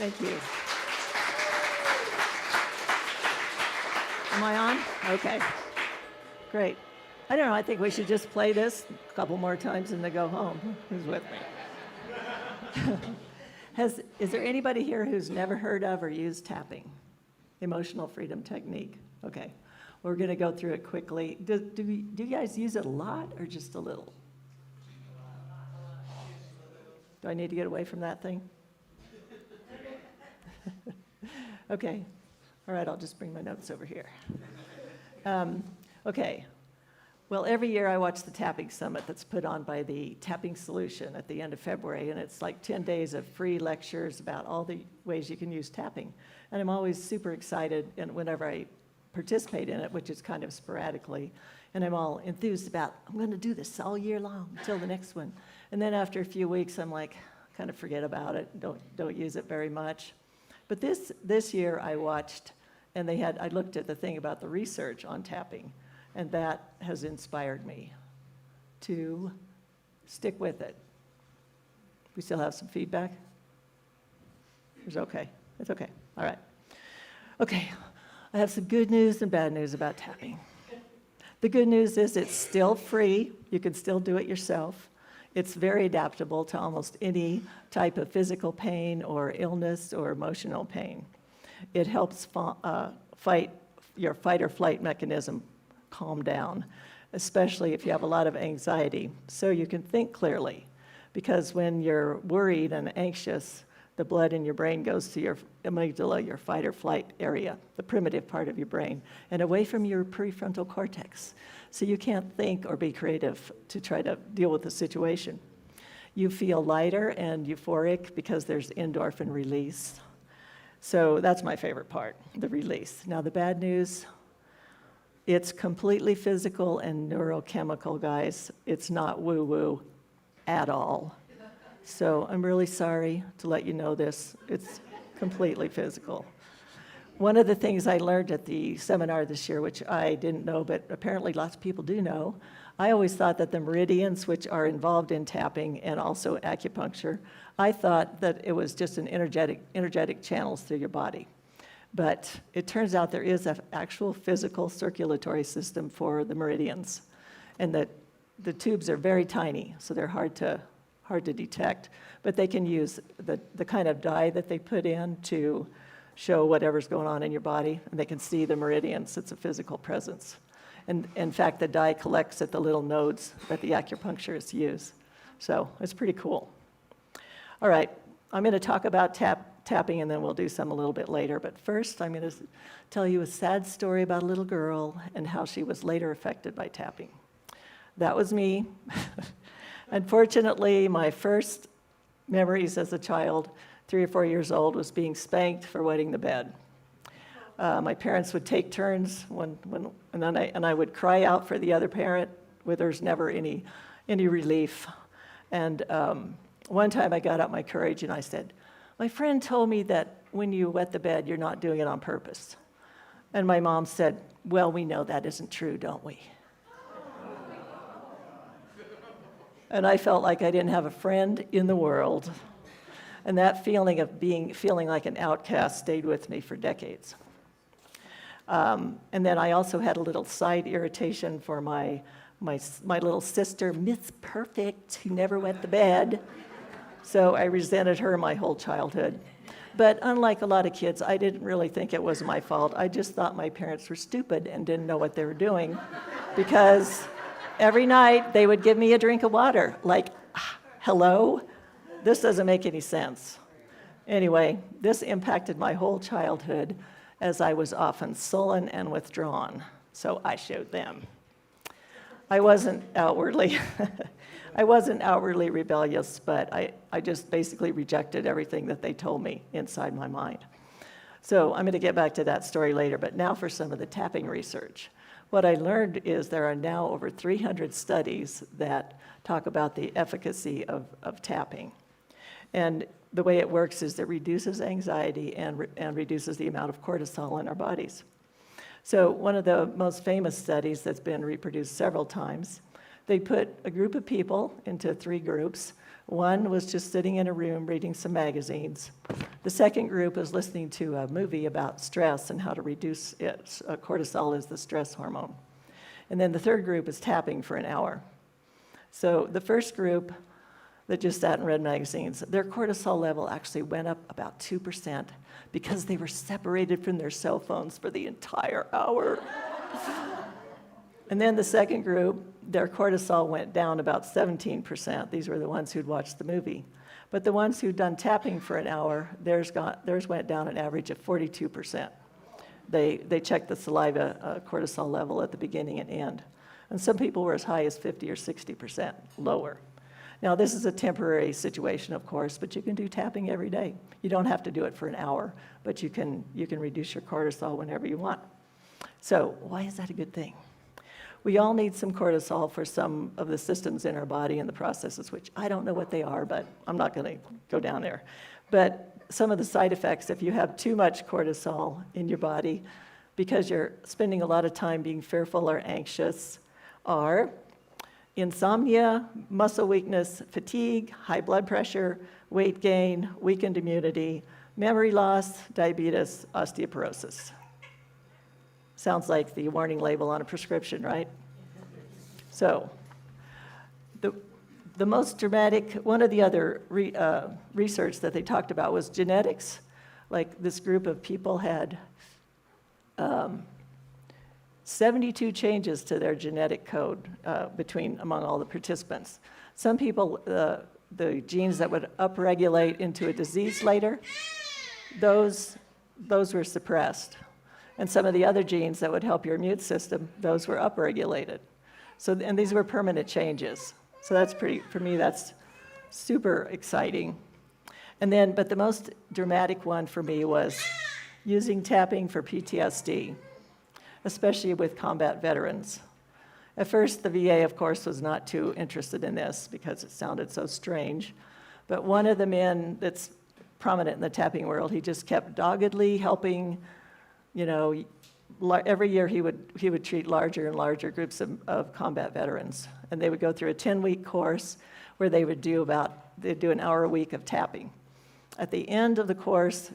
Thank you. Am I on? Okay. Great. I don't know, I think we should just play this a couple more times and then go home. Who's with me? Is there anybody here who's never heard of or used tapping? Emotional freedom technique. Okay. We're going to go through it quickly. Do you guys use it a lot or just a little? Do I need to get away from that thing? Okay. All right, I'll just bring my notes over here. Okay. Well, every year I watch the Tapping Summit that's put on by the Tapping Solution at the end of February, and it's like 10 days of free lectures about all the ways you can use tapping. And I'm always super excited and whenever I participate in it, which is kind of sporadically, and I'm all enthused about, I'm going to do this all year long until the next one. And then after a few weeks, I'm like, kind of forget about it, don't use it very much. But this year I watched, and I looked at the thing about the research on tapping, and that has inspired me to stick with it. We still have some feedback? It's okay. It's okay. All right. Okay. I have some good news and bad news about tapping. The good news is it's still free. You can still do it yourself. It's very adaptable to almost any type of physical pain or illness or emotional pain. It helps fight your fight or flight mechanism calm down, especially if you have a lot of anxiety, so you can think clearly. Because when you're worried and anxious, the blood in your brain goes to your amygdala, your fight or flight area, the primitive part of your brain, and away from your prefrontal cortex. So you can't think or be creative to try to deal with the situation. You feel lighter and euphoric because there's endorphin release. So that's my favorite part, the release. Now the bad news, it's completely physical and neurochemical, guys. It's not woo-woo at all. So I'm really sorry to let you know this. It's completely physical. One of the things I learned at the seminar this year, which I didn't know, but apparently lots of people do know, I always thought that the meridians, which are involved in tapping and also acupuncture, I thought that it was just an energetic channels through your body. But it turns out there is an actual physical circulatory system for the meridians, and that the tubes are very tiny, so they're hard to detect, but they can use the kind of dye that they put in to show whatever's going on in your body, and they can see the meridians. It's a physical presence. And in fact, the dye collects at the little nodes that the acupuncturists use. So it's pretty cool. All right, I'm going to talk about tapping, and then we'll do some a little bit later. But first, I'm going to tell you a sad story about a little girl and how she was later affected by tapping. That was me. Unfortunately, my first memories as a child, 3 or 4 years old, was being spanked for wetting the bed. My parents would take turns, and I would cry out for the other parent, where there's never any relief. And one time I got up my courage and I said, "My friend told me that when you wet the bed, you're not doing it on purpose." And my mom said, "Well, we know that isn't true, don't we?" And I felt like I didn't have a friend in the world. And that feeling of feeling like an outcast stayed with me for decades. And then I also had a little side irritation for my little sister, Miss Perfect, who never wet the bed. So I resented her my whole childhood. But unlike a lot of kids, I didn't really think it was my fault. I just thought my parents were stupid and didn't know what they were doing, because every night they would give me a drink of water. Like, hello? This doesn't make any sense. Anyway, this impacted my whole childhood, as I was often sullen and withdrawn. So I showed them. I wasn't outwardly rebellious, but I just basically rejected everything that they told me inside my mind. So I'm going to get back to that story later, but now for some of the tapping research. What I learned is there are now over 300 studies that talk about the efficacy of tapping. And the way it works is it reduces anxiety and reduces the amount of cortisol in our bodies. So one of the most famous studies that's been reproduced several times, they put a group of people into 3 groups. One was just sitting in a room reading some magazines. The second group is listening to a movie about stress and how to reduce it. Cortisol is the stress hormone. And then the third group is tapping for an hour. So the first group that just sat and read magazines, their cortisol level actually went up about 2% because they were separated from their cell phones for the entire hour. And then the second group, their cortisol went down about 17%. These were the ones who'd watched the movie. But the ones who'd done tapping for an hour, theirs went down an average of 42%. They checked the saliva cortisol level at the beginning and end. And some people were as high as 50 or 60% lower. Now, this is a temporary situation, of course, but you can do tapping every day. You don't have to do it for an hour, but you can reduce your cortisol whenever you want. So why is that a good thing? We all need some cortisol for some of the systems in our body and the processes, which I don't know what they are, but I'm not going to go down there. But some of the side effects, if you have too much cortisol in your body, because you're spending a lot of time being fearful or anxious, are insomnia, muscle weakness, fatigue, high blood pressure, weight gain, weakened immunity, memory loss, diabetes, osteoporosis. Sounds like the warning label on a prescription, right? So the most dramatic, one of the other research that they talked about was genetics. Like this group of people had 72 changes to their genetic code among all the participants. Some people, the genes that would upregulate into a disease later, those were suppressed. And some of the other genes that would help your immune system, those were upregulated. And these were permanent changes. So for me, that's super exciting. But the most dramatic one for me was using tapping for PTSD, especially with combat veterans. At first, the VA, of course, was not too interested in this because it sounded so strange. But one of the men that's prominent in the tapping world, he just kept doggedly helping. Every year he would treat larger and larger groups of combat veterans, and they would go through a 10-week course where they'd do an hour a week of tapping. At the end of the course,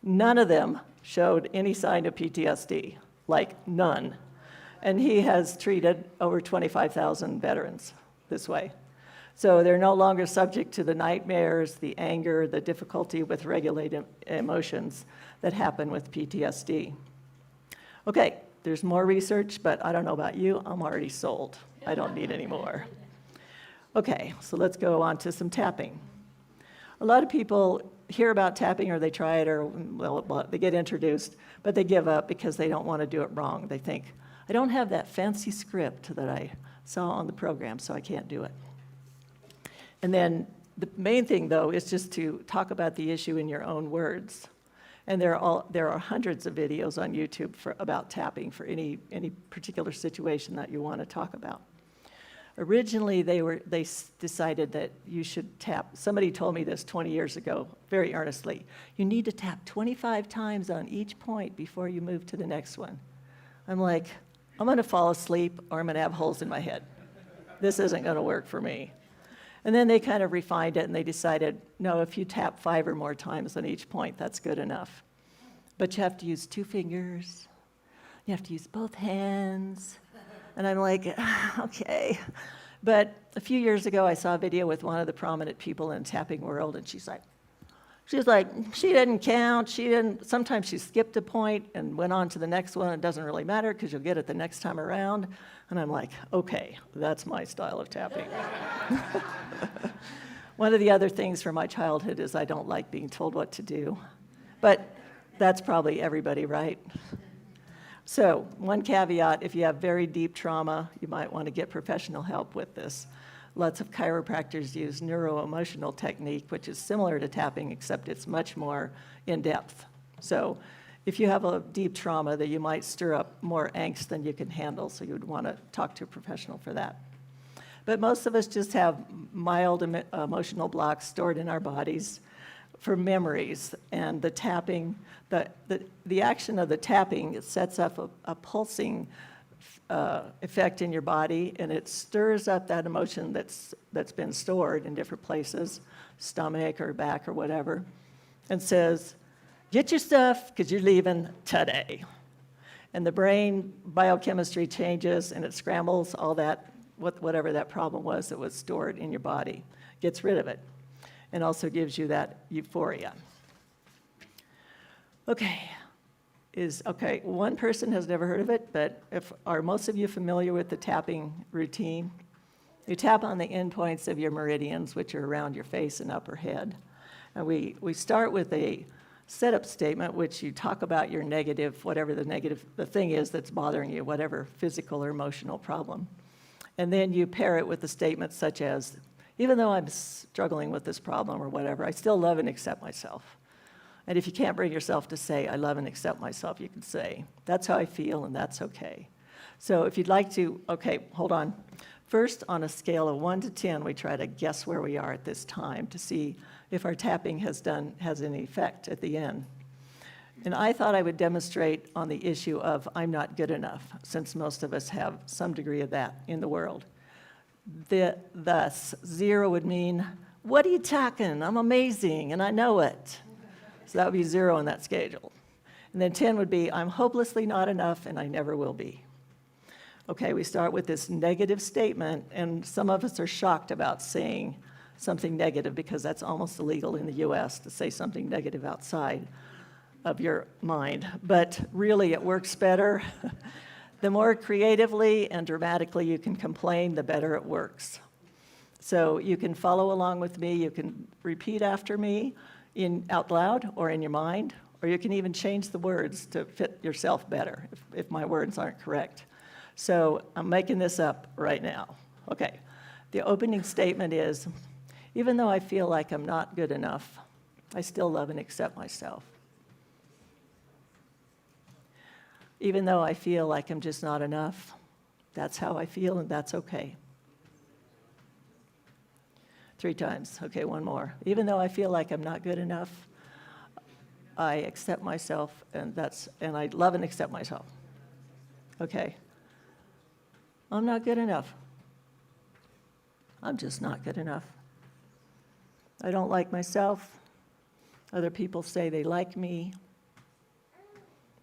none of them showed any sign of PTSD, like none. And he has treated over 25,000 veterans this way. So they're no longer subject to the nightmares, the anger, the difficulty with regulating emotions that happen with PTSD. Okay, there's more research, but I don't know about you, I'm already sold. I don't need any more. Okay, so let's go on to some tapping. A lot of people hear about tapping or they try it or they get introduced, but they give up because they don't want to do it wrong. They think, I don't have that fancy script that I saw on the program, so I can't do it. And then the main thing, though, is just to talk about the issue in your own words. And there are hundreds of videos on YouTube about tapping for any particular situation that you want to talk about. Originally, they decided that you should tap. Somebody told me this 20 years ago, very earnestly. You need to tap 25 times on each point before you move to the next one. I'm like, I'm going to fall asleep or I'm going to have holes in my head. This isn't going to work for me. And then they kind of refined it and they decided, no, if you tap 5 or more times on each point, that's good enough. But you have to use 2 fingers. You have to use both hands. And I'm like, okay. But a few years ago, I saw a video with one of the prominent people in the tapping world, and she's like, she didn't count. Sometimes she skipped a point and went on to the next one. It doesn't really matter because you'll get it the next time around. And I'm like, okay, that's my style of tapping. One of the other things from my childhood is I don't like being told what to do. But that's probably everybody, right? So one caveat, if you have very deep trauma, you might want to get professional help with this. Lots of chiropractors use neuro-emotional technique, which is similar to tapping, except it's much more in-depth. So if you have a deep trauma, that you might stir up more angst than you can handle, so you would want to talk to a professional for that. But most of us just have mild emotional blocks stored in our bodies for memories, and the tapping, the action of the tapping, it sets up a pulsing effect in your body, and it stirs up that emotion that's been stored in different places, stomach or back or whatever, and says, get your stuff because you're leaving today. And the brain biochemistry changes and it scrambles all that, whatever that problem was that was stored in your body, gets rid of it, and also gives you that euphoria. Okay, one person has never heard of it, but are most of you familiar with the tapping routine? You tap on the endpoints of your meridians, which are around your face and upper head. And we start with a setup statement, which you talk about your negative, whatever the thing is that's bothering you, whatever physical or emotional problem. And then you pair it with a statement such as, even though I'm struggling with this problem or whatever, I still love and accept myself. And if you can't bring yourself to say, I love and accept myself, you can say, that's how I feel and that's okay. So if you'd like to, okay, hold on. First, on a scale of 1 to 10, we try to guess where we are at this time to see if our tapping has any effect at the end. And I thought I would demonstrate on the issue of I'm not good enough, since most of us have some degree of that in the world. The 0 would mean, what are you talking? I'm amazing, and I know it. So that would be 0 on that schedule. And then 10 would be, I'm hopelessly not enough, and I never will be. Okay, we start with this negative statement, and some of us are shocked about saying something negative because that's almost illegal in the US to say something negative outside of your mind. But really, it works better. The more creatively and dramatically you can complain, the better it works. So you can follow along with me. You can repeat after me out loud or in your mind, or you can even change the words to fit yourself better if my words aren't correct. So I'm making this up right now. Okay, the opening statement is, even though I feel like I'm not good enough, I still love and accept myself. Even though I feel like I'm just not enough, that's how I feel and that's okay. 3 times. Okay, one more. Even though I feel like I'm not good enough, I accept myself and I love and accept myself. Okay. I'm not good enough. I'm just not good enough. I don't like myself. Other people say they like me,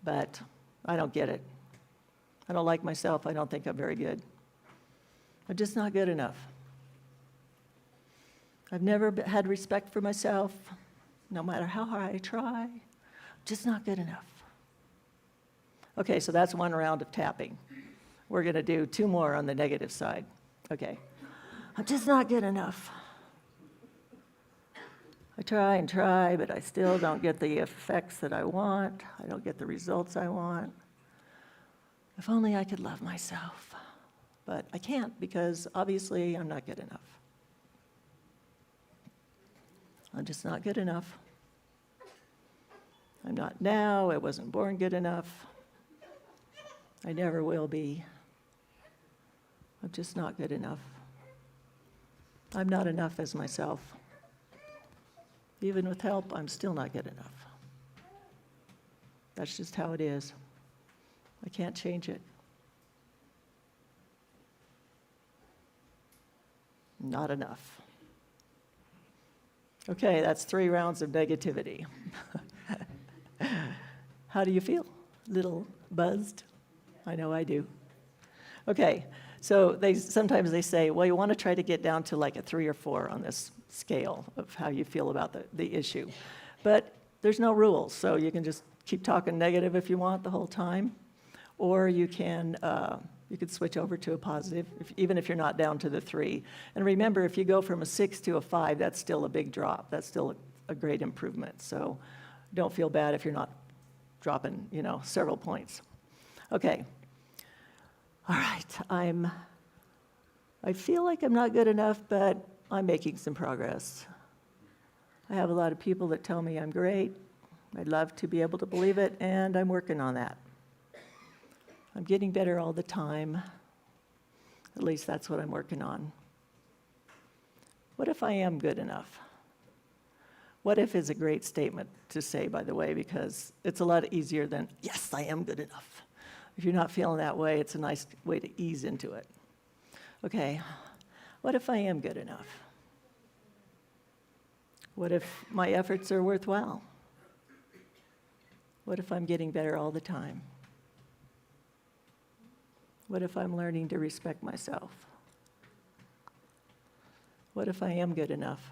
but I don't get it. I don't like myself. I don't think I'm very good. I'm just not good enough. I've never had respect for myself, no matter how hard I try. Just not good enough. Okay, so that's one round of tapping. We're going to do 2 more on the negative side. Okay. I'm just not good enough. I try and try, but I still don't get the effects that I want. I don't get the results I want. If only I could love myself. But I can't because obviously I'm not good enough. I'm just not good enough. I'm not now. I wasn't born good enough. I never will be. I'm just not good enough. I'm not enough as myself. Even with help, I'm still not good enough. That's just how it is. I can't change it. Not enough. Okay, that's 3 rounds of negativity. How do you feel? Little buzzed? I know I do. Okay, so sometimes they say, well, you want to try to get down to like a 3 or 4 on this scale of how you feel about the issue. But there's no rules, so you can just keep talking negative if you want the whole time, or you could switch over to a positive, even if you're not down to the 3. And remember, if you go from a 6 to a 5, that's still a big drop. That's still a great improvement. So don't feel bad if you're not dropping, several points. Okay. All right. I feel like I'm not good enough, but I'm making some progress. I have a lot of people that tell me I'm great. I'd love to be able to believe it, and I'm working on that. I'm getting better all the time. At least that's what I'm working on. What if I am good enough? What if is a great statement to say, by the way, because it's a lot easier than, yes, I am good enough. If you're not feeling that way, it's a nice way to ease into it. Okay, what if I am good enough? What if my efforts are worthwhile? What if I'm getting better all the time? What if I'm learning to respect myself? What if I am good enough?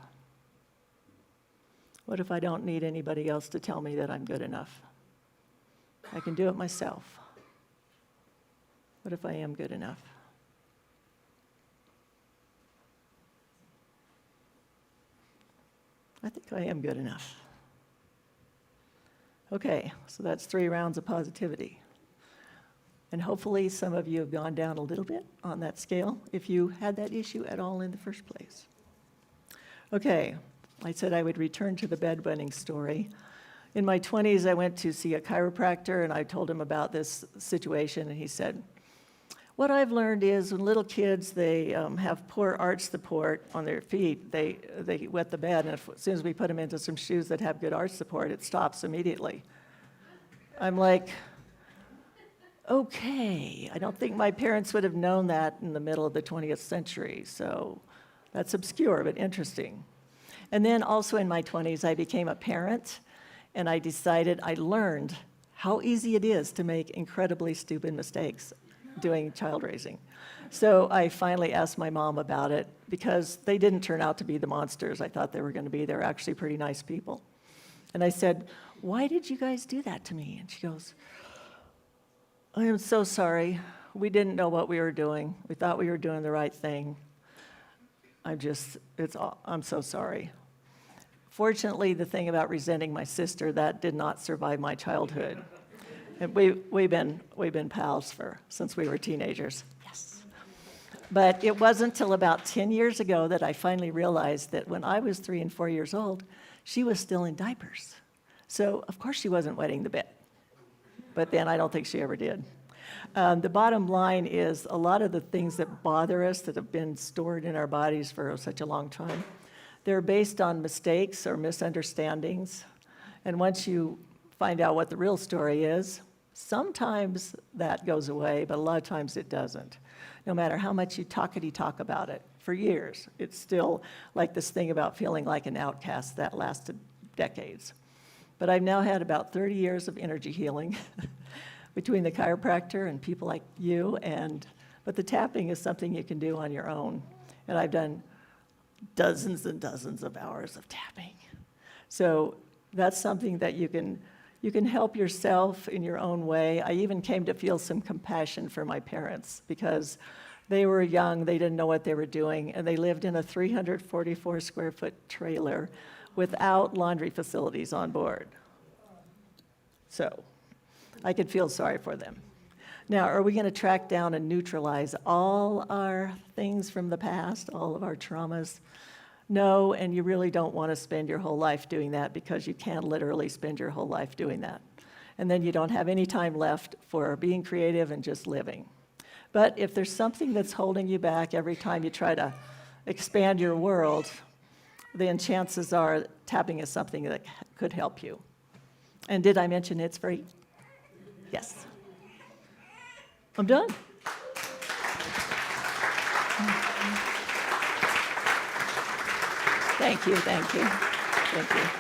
What if I don't need anybody else to tell me that I'm good enough? I can do it myself. What if I am good enough? I think I am good enough. Okay, so that's 3 rounds of positivity. And hopefully some of you have gone down a little bit on that scale if you had that issue at all in the first place. Okay, I said I would return to the bedwetting story. In my 20s, I went to see a chiropractor, and I told him about this situation, and he said, what I've learned is when little kids, they have poor arch support on their feet, they wet the bed, and as soon as we put them into some shoes that have good arch support, it stops immediately. I'm like, okay, I don't think my parents would have known that in the middle of the 20th century, so that's obscure but interesting. And then also in my 20s, I became a parent, and I learned how easy it is to make incredibly stupid mistakes doing child raising. So I finally asked my mom about it because they didn't turn out to be the monsters I thought they were going to be. They're actually pretty nice people. And I said, why did you guys do that to me? And she goes, I am so sorry. We didn't know what we were doing. We thought we were doing the right thing. I'm so sorry. Fortunately, the thing about resenting my sister, that did not survive my childhood. And we've been pals since we were teenagers. Yes. But it wasn't until about 10 years ago that I finally realized that when I was 3 and 4 years old, she was still in diapers. So of course she wasn't wetting the bed. But then I don't think she ever did. The bottom line is a lot of the things that bother us that have been stored in our bodies for such a long time, they're based on mistakes or misunderstandings. And once you find out what the real story is, sometimes that goes away, but a lot of times it doesn't. No matter how much you talk about it for years, it's still like this thing about feeling like an outcast that lasted decades. But I've now had about 30 years of energy healing between the chiropractor and people like you, but the tapping is something you can do on your own. And I've done dozens and dozens of hours of tapping. So that's something that you can help yourself in your own way. I even came to feel some compassion for my parents because they were young, they didn't know what they were doing, and they lived in a 344 square foot trailer without laundry facilities on board. So I could feel sorry for them. Now, are we going to track down and neutralize all our things from the past, all of our traumas? No, and you really don't want to spend your whole life doing that because you can literally spend your whole life doing that. And then you don't have any time left for being creative and just living. But if there's something that's holding you back every time you try to expand your world, then chances are tapping is something that could help you. And did I mention it's free? Yes. I'm done. Thank you.